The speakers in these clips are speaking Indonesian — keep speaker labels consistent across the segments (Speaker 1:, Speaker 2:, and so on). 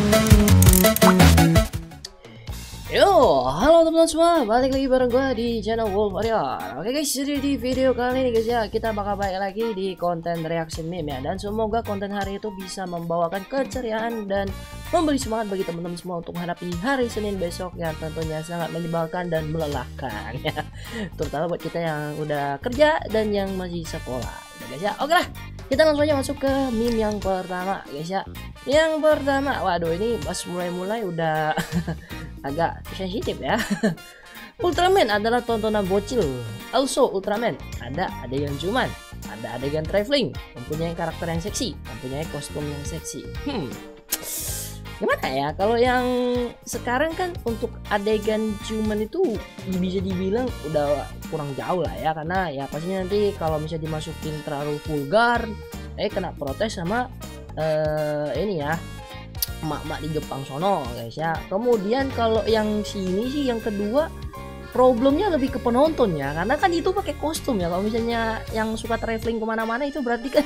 Speaker 1: Yo, halo teman-teman semua, balik lagi bareng gue di channel Wolf Warrior. Oke guys, jadi di video kali ini guys ya, kita bakal balik lagi di konten reaction meme ya. Dan semoga konten hari itu bisa membawakan keceriaan dan memberi semangat bagi teman-teman semua untuk menghadapi hari Senin besok yang tentunya sangat menyebalkan dan melelahkan ya. Terutama buat kita yang udah kerja dan yang masih sekolah ya guys ya. Oke lah, kita langsung aja masuk ke meme yang pertama guys ya. Yang pertama, waduh ini pas mulai-mulai udah agak sensitif ya. Ultraman adalah tontonan bocil. Also Ultraman ada adegan cuman, ada adegan traveling, mempunyai karakter yang seksi, mempunyai kostum yang seksi. Gimana ya kalau yang sekarang kan untuk adegan cuman itu bisa dibilang udah kurang jauh lah ya, karena ya pastinya nanti kalau misalnya dimasukin terlalu vulgar kena protes sama ini ya, emak-emak di Jepang sono guys ya. Kemudian kalau yang sini sih yang kedua problemnya lebih ke penonton ya, karena kan itu pakai kostum ya. Kalau misalnya yang suka traveling kemana-mana itu berarti kan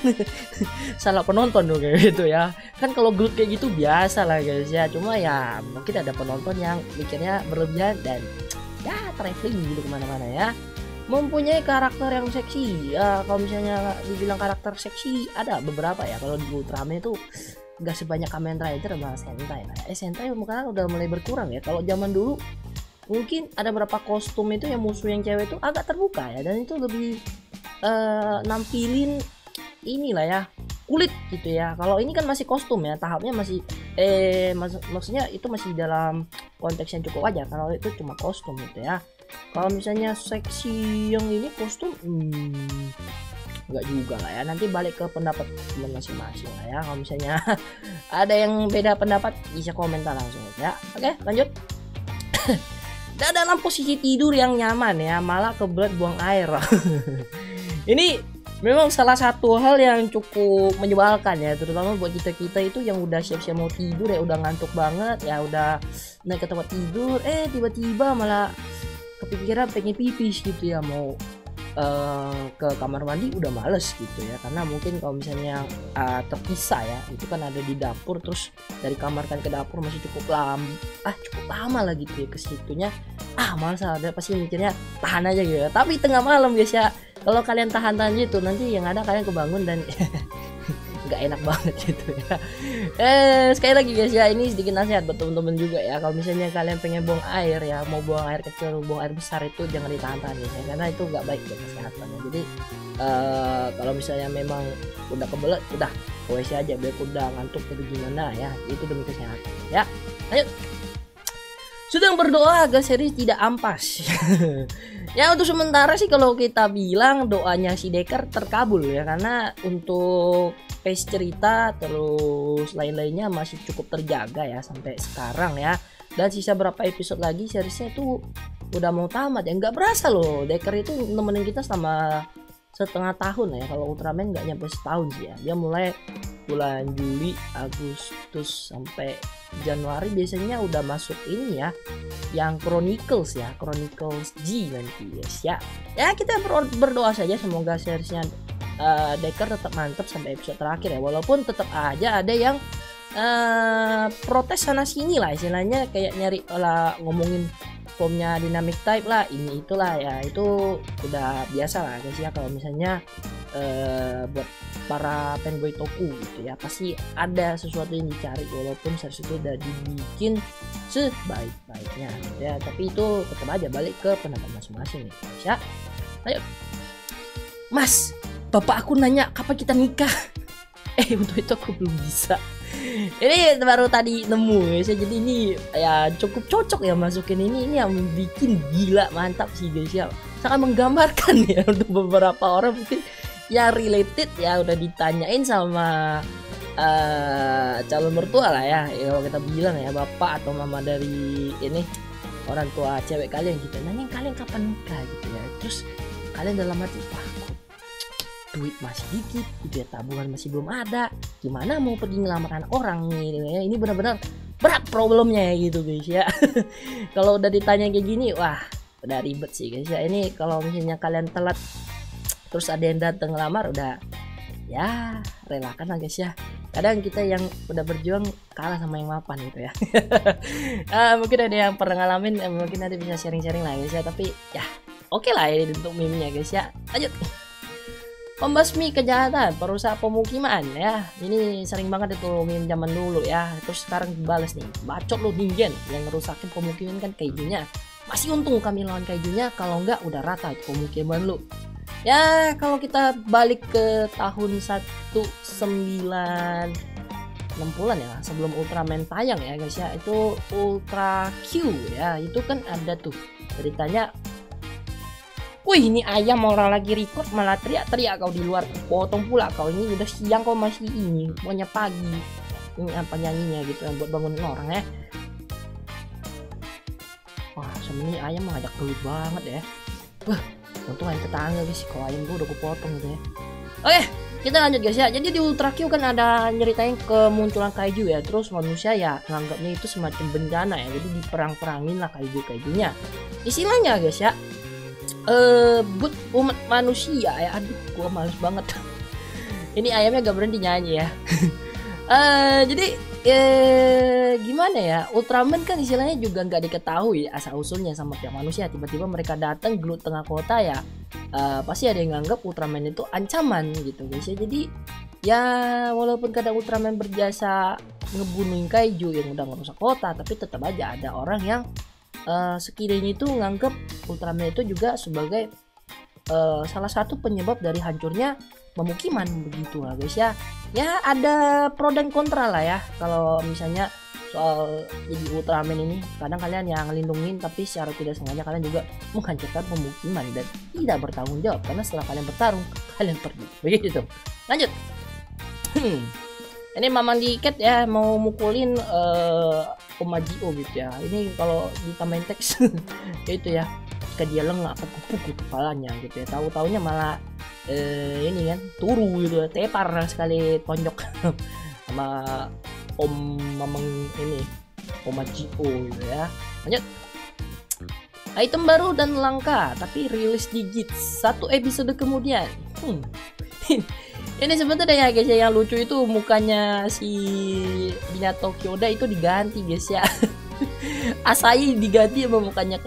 Speaker 1: salah penonton dong kayak gitu ya. Kan kalau grup kayak gitu biasa lah guys ya, cuma ya mungkin ada penonton yang mikirnya berlebihan dan ya traveling gitu kemana-mana ya. Mempunyai karakter yang seksi ya, kalau misalnya dibilang karakter seksi ada beberapa ya. Kalau di Ultraman itu gak sebanyak Kamen Rider sama Sentai lah. Sentai sekarang udah mulai berkurang ya. Kalau zaman dulu mungkin ada beberapa kostum itu yang musuh yang cewek itu agak terbuka ya, dan itu lebih nampilin inilah ya, kulit gitu ya. Kalau ini kan masih kostum ya, tahapnya masih maksudnya itu masih dalam konteks yang cukup wajar. Kalau itu cuma kostum gitu ya. Kalau misalnya seksi yang ini kostum enggak juga lah ya, nanti balik ke pendapat teman masing-masing lah ya. Kalau misalnya ada yang beda pendapat bisa komentar langsung ya. Oke lanjut. Dan dalam posisi tidur yang nyaman ya, malah kebelet buang air. Ini memang salah satu hal yang cukup menyebalkan ya, terutama buat kita itu yang udah siap-siap mau tidur ya, udah ngantuk banget ya, udah naik ke tempat tidur tiba-tiba malah kepikiran pengen pipis gitu ya, mau ke kamar mandi udah males gitu ya, karena mungkin kalau misalnya terpisah ya, itu kan ada di dapur, terus dari kamar kan ke dapur masih cukup lama lah gitu ya, ke situnya males ada, pasti mikirnya tahan aja gitu ya. Tapi tengah malam guys ya, kalau kalian tahan gitu nanti yang ada kalian kebangun dan nggak enak banget gitu ya. Sekali lagi guys ya, ini sedikit nasihat buat temen-temen juga ya. Kalau misalnya kalian pengen buang air ya, mau buang air kecil, buang air besar itu jangan ditahan-tahan ya, karena itu nggak baik buat kesehatan ya. Jadi kalau misalnya memang udah kebelet, udah ke WC aja biar udah ngantuk atau gimana ya, itu demi kesehatan ya. Lanjut. Sedang berdoa agar seri tidak ampas. Ya untuk sementara sih kalau kita bilang doanya si Decker terkabul ya, karena untuk pace cerita terus lain-lainnya masih cukup terjaga ya sampai sekarang ya. Dan sisa berapa episode lagi seriesnya itu udah mau tamat ya. Nggak berasa loh, Decker itu nemenin kita selama setengah tahun ya. Kalau Ultraman nggak nyampe setahun sih ya. Dia mulai bulan Juli, Agustus sampai Januari biasanya udah masuk ini ya, yang Chronicles ya, Chronicles G nanti guys ya. Ya kita berdoa saja semoga seriesnya Decker tetap mantap sampai episode terakhir ya, walaupun tetap aja ada yang protes sana sini lah istilahnya, kayak nyari ngomongin formnya dynamic type lah, ini itulah ya, itu udah biasa lah guys ya. Kalau misalnya buat para fanboy Toku gitu ya, pasti ada sesuatu yang dicari walaupun series itu udah dibikin sebaik-baiknya gitu ya. Tapi itu tetap aja balik ke pendapat masing-masing nih guys ya. Ayo Mas, bapak aku nanya kapan kita nikah. Untuk itu aku belum bisa. Ini baru tadi nemu guys ya, jadi ini ya cukup cocok ya masukin ini yang bikin gila mantap sih guys ya, sangat menggambarkan ya untuk beberapa orang mungkin yang related ya, udah ditanyain sama calon mertua lah ya, kalau kita bilang ya bapak atau mama dari ini orang tua cewek kalian gitu, nanya kalian kapan nikah gitu ya, terus kalian dalam hati duit masih dikit gitu ya, tabungan masih belum ada, gimana mau pergi ngelamar orang gitu ya. Ini benar-benar berat problemnya ya gitu guys ya. Kalau udah ditanya kayak gini, wah udah ribet sih guys ya. Ini kalau misalnya kalian telat terus ada yang datang ngelamar, udah ya relakan lah guys ya. Kadang kita yang udah berjuang kalah sama yang mapan gitu ya. Mungkin ada yang pernah ngalamin, mungkin nanti bisa sharing-sharing lah guys ya. Tapi ya oke lah ini untuk meme-nya guys ya. Lanjut. Pembasmi kejahatan perusak pemukiman ya. Ini sering banget itu meme zaman dulu ya. Terus sekarang dibales nih. Bacot lu Ningen yang ngerusakin pemukiman kan kaijunya. Masih untung kami lawan kaijunya, kalau enggak udah rata itu pemukiman lu. Ya kalau kita balik ke tahun 1960-an ya, sebelum Ultraman tayang ya guys ya, itu Ultra Q ya, itu kan ada tuh ceritanya. Wih, ini ayam orang lagi record malah teriak-teriak kau di luar, potong pula kau, ini udah siang kau masih ini, maunya pagi. Ini apa nyanyinya gitu buat bangunin orang ya. Wah, sebenarnya ayam mengajak gelut banget ya. Wah, untung ayam tetangga guys, kalau ayam gua udah kupotong gitu ya. Oke, kita lanjut guys ya. Jadi di Ultra Q kan ada nyeritain kemunculan kaiju ya. Terus manusia ya nganggapnya itu semacam bencana ya. Jadi diperang-perangin lah kaiju-kaijunya. Istilahnya guys ya, but umat manusia ya. Aduh, gua males banget. Ini ayamnya gak berhenti nyanyi ya. Jadi gimana ya, Ultraman kan istilahnya juga nggak diketahui asal usulnya sama pihak manusia. Tiba-tiba mereka datang gelut tengah kota ya, pasti ada yang nganggap Ultraman itu ancaman gitu guys ya. Jadi ya walaupun kadang Ultraman berjasa ngebunuh kaiju yang udah ngerusak kota, tapi tetap aja ada orang yang sekiranya itu nganggap Ultraman itu juga sebagai salah satu penyebab dari hancurnya pemukiman begitu lah guys ya. Ya ada pro dan kontra lah ya kalau misalnya soal jadi Ultraman ini. Kadang kalian yang ngelindungin, tapi secara tidak sengaja kalian juga menghancurkan pemukiman dan tidak bertanggung jawab karena setelah kalian bertarung kalian pergi begitu. Lanjut. Ini Mamang Diket ya mau mukulin Omajio gitu ya. Ini kalau ditambahin teks itu ya, ketika dia lengah akan kupukul kepalanya gitu ya. Tahu-taunya malah ini kan turu gitu, tepar sekali tonjok sama Om Mamang ini Omajio gitu ya. Lanjut. Item baru dan langka tapi rilis digit 1 episode kemudian. Ini sebenarnya ya guys ya, yang lucu itu mukanya si Minato Kyoda itu diganti guys ya. Asahi diganti sama mukanya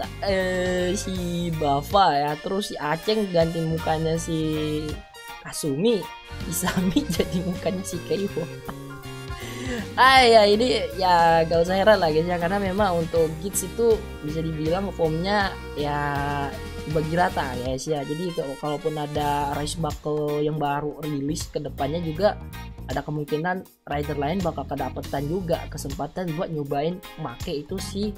Speaker 1: si Bava ya. Terus si Aceng ganti mukanya si Kasumi. Isami jadi mukanya si Keiho. Ya ini ya gak usah heran lah guys ya, karena memang untuk Gits itu bisa dibilang formnya ya bagi rata guys ya. Jadi kalaupun ada Rise Buckle yang baru rilis ke depannya juga ada kemungkinan rider lain bakal kedapetan juga kesempatan buat nyobain make itu si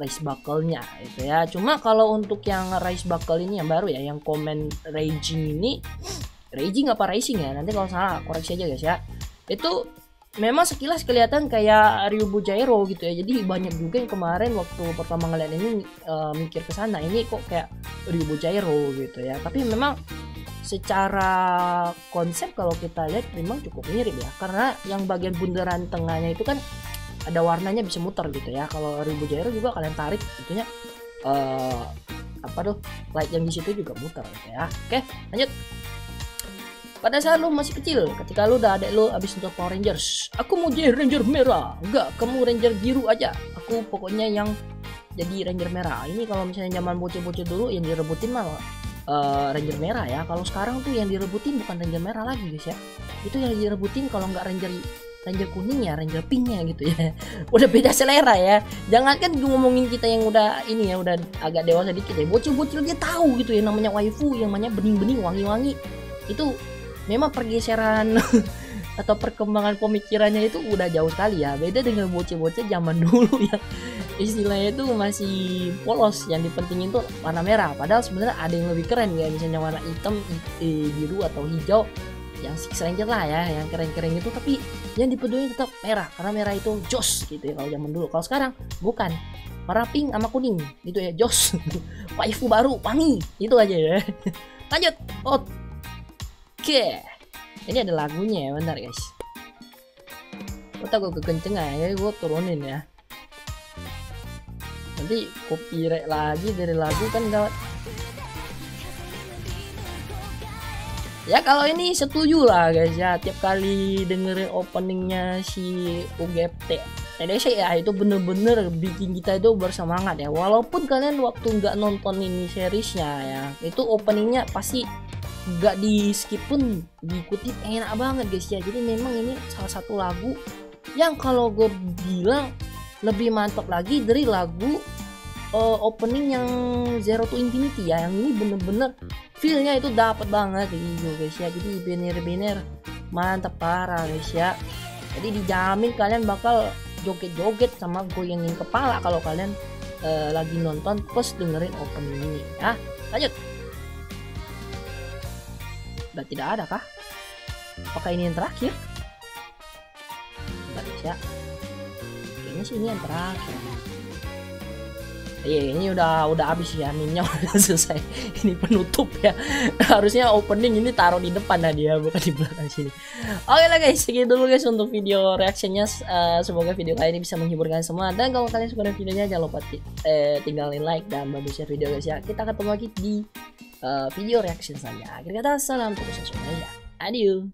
Speaker 1: Rise Buckle-nya itu ya. Cuma kalau untuk yang Rise Buckle ini yang baru ya, yang Comment Raging ini, Raging apa Racing ya, nanti kalau salah koreksi aja guys ya. Itu memang sekilas kelihatan kayak Ryubu Jairo gitu ya. Jadi banyak juga yang kemarin waktu pertama ngeliat ini mikir ke sana, ini kok kayak Ryubu Jairo gitu ya. Tapi memang secara konsep kalau kita lihat memang cukup mirip ya, karena yang bagian bundaran tengahnya itu kan ada warnanya bisa muter gitu ya. Kalau Ryubu Jairo juga kalian tarik itunya apa tuh light yang di situ juga muter gitu ya. Oke, lanjut. Pada saat lu masih kecil, ketika lu udah adek lu abis untuk Power Rangers, aku mau jadi Ranger merah. Enggak, kamu Ranger biru aja. Aku pokoknya yang jadi Ranger merah. Ini kalau misalnya zaman bocil-bocil dulu yang direbutin malah Ranger merah ya. Kalau sekarang tuh yang direbutin bukan Ranger merah lagi guys ya. Itu yang direbutin kalau nggak Ranger kuning ya, Ranger pinknya gitu ya. Udah beda selera ya. Jangan kan ngomongin kita yang udah ini ya, udah agak dewasa dikit ya. Bocil-bocil dia tahu gitu ya namanya waifu, yang namanya bening-bening wangi-wangi. Itu memang pergeseran atau perkembangan pemikirannya itu udah jauh sekali ya. Beda dengan bocil-bocil zaman dulu yang istilahnya itu masih polos, yang dipentingin tuh warna merah. Padahal sebenarnya ada yang lebih keren ya, misalnya warna hitam, biru atau hijau, yang Six Ranger lah ya, yang keren-keren itu. Tapi yang dipeduli tetap merah, karena merah itu jos gitu ya kalau zaman dulu. Kalau sekarang bukan, warna pink sama kuning gitu ya, jos. Waifu baru wangi, itu aja ya. Lanjut. Oke, ini ada lagunya ya, bentar guys. Kota gue kekencengan ya, gue turunin ya. Nanti copyright lagi dari lagu kan gak. Ya kalau ini setuju lah guys ya, tiap kali dengerin openingnya si UGFT TDC ya, itu bener-bener bikin kita itu bersemangat ya. Walaupun kalian waktu nggak nonton ini seriesnya ya, itu openingnya pasti nggak di skip pun diikuti, enak banget guys ya. Jadi memang ini salah satu lagu yang kalau gue bilang lebih mantap lagi dari lagu opening yang Zero to Infinity ya. Yang ini bener-bener feelnya itu dapat banget gitu guys ya. Jadi bener-bener mantap parah guys ya. Jadi dijamin kalian bakal joget-joget sama goyangin kepala kalau kalian lagi nonton plus dengerin opening ini ya. Lanjut. Udah tidak ada kah? Apakah ini yang terakhir? Bentar guys ya. Kayaknya sih ini yang terakhir. Iya, ini udah habis ya, meme-nya udah selesai. Ini penutup ya. Harusnya opening ini taruh di depan nah dia, bukan di belakang sini. Oke lah guys, segitu dulu guys untuk video reactionnya. Semoga video kali ini bisa menghibur kalian semua. Dan kalau kalian suka dengan videonya, jangan lupa tinggalin like dan bantu share video guys ya. Kita ketemu lagi di video reaction selanjutnya. Akhir kata, salam terus semuanya. Adieu.